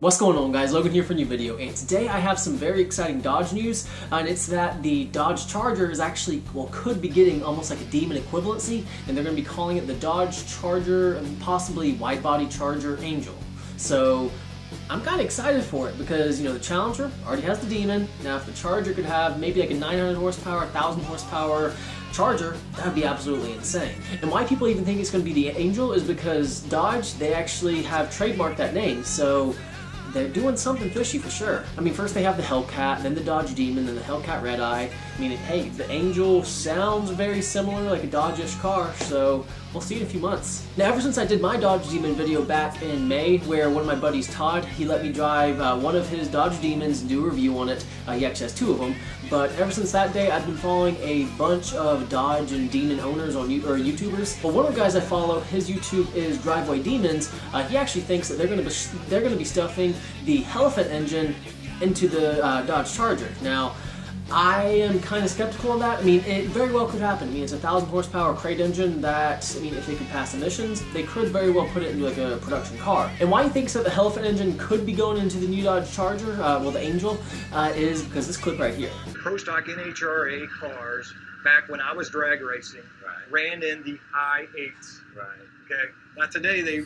What's going on, guys? Logan here for a new video, and today I have some very exciting Dodge news, and it's that the Dodge Charger is actually, well, could be getting almost like a Demon equivalency, and they're going to be calling it the Dodge Charger, and possibly wide-body Charger Angel. So I'm kind of excited for it because, you know, the Challenger already has the Demon. Now if the Charger could have maybe like a 900 horsepower, 1000 horsepower Charger, that would be absolutely insane. And why people even think it's going to be the Angel is because Dodge, they actually have trademarked that name, so they're doing something fishy for sure. I mean, first they have the Hellcat, then the Dodge Demon, then the Hellcat Red Eye. I mean, hey, the Angel sounds very similar, like a Dodge-ish car, so we'll see in a few months. Now, ever since I did my Dodge Demon video back in May, where one of my buddies, Todd, he let me drive one of his Dodge Demons and do a review on it. He actually has two of them. But ever since that day, I've been following a bunch of Dodge and Demon owners on YouTubers. Well, one of the guys I follow, his YouTube is Driveway Demons. He actually thinks that they're going to be stuffing the Hellephant engine into the Dodge Charger. Now, I am kind of skeptical on that. I mean, it very well could happen. I mean, it's a 1000 horsepower crate engine that, I mean, if they could pass emissions, they could very well put it into like a production car. And why he thinks that the Hellephant engine could be going into the new Dodge Charger, well, the Angel, is because this clip right here. Pro stock NHRA cars, back when I was drag racing, ran in the high 8s. Right. Okay. Now today they,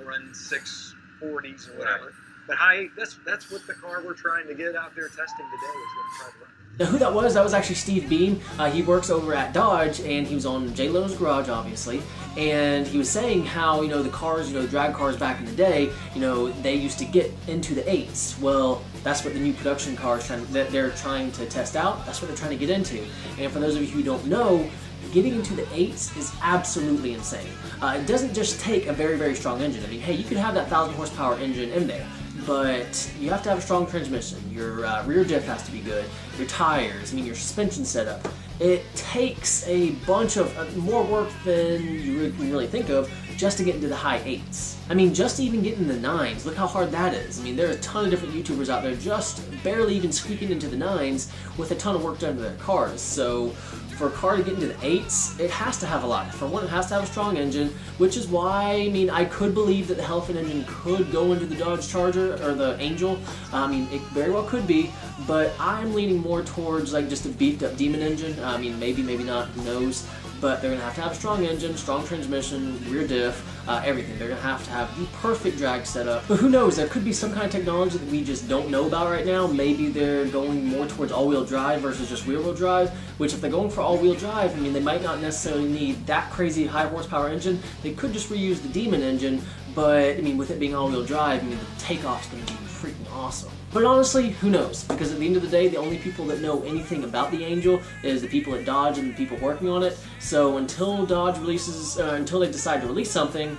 run 640s or whatever. Right. But high 8, that's what the car we're trying to get out there testing today is going to try to run. Now who that was actually Steve Beam. He works over at Dodge, and he was on J-Lo's Garage, obviously, and he was saying how, the cars, drag cars back in the day, they used to get into the 8s. Well, that's what the new production cars that they're trying to test out, that's what they're trying to get into. And for those of you who don't know, getting into the 8s is absolutely insane. It doesn't just take a very, very strong engine. I mean, hey, you can have that 1000 horsepower engine in there, but you have to have a strong transmission. Your rear diff has to be good. Your tires, your suspension setup. It takes a bunch of more work than you really think of just to get into the high 8s. I mean, just to even get in the 9s, look how hard that is. I mean, there are a ton of different YouTubers out there just barely even squeaking into the 9s with a ton of work done to their cars. So for a car to get into the 8s, it has to have a lot. For one, it has to have a strong engine, which is why, I could believe that the Hellephant engine could go into the Dodge Charger, or the Angel. It very well could be, but I'm leaning more towards like just a beefed up Demon engine. Maybe, maybe not, who knows. But they're going to have a strong engine, strong transmission, rear diff, everything. They're going to have the perfect drag setup. But who knows, there could be some kind of technology that we just don't know about right now. Maybe they're going more towards all-wheel drive versus just rear-wheel drive, which if they're going for all-wheel drive, they might not necessarily need that crazy high horsepower engine. They could just reuse the Demon engine, but with it being all-wheel drive, the takeoff's going to be freaking awesome. But honestly, who knows? Because at the end of the day, the only people that know anything about the Angel is the people at Dodge and the people working on it. So until Dodge releases, until they decide to release something,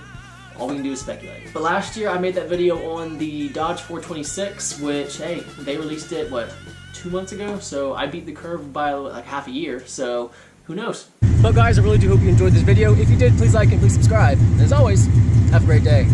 all we can do is speculate. But last year, I made that video on the Dodge 426, which, hey, they released it, 2 months ago? So I beat the curve by like half a year, so who knows? But guys, I really do hope you enjoyed this video. If you did, please like and please subscribe. And as always, have a great day.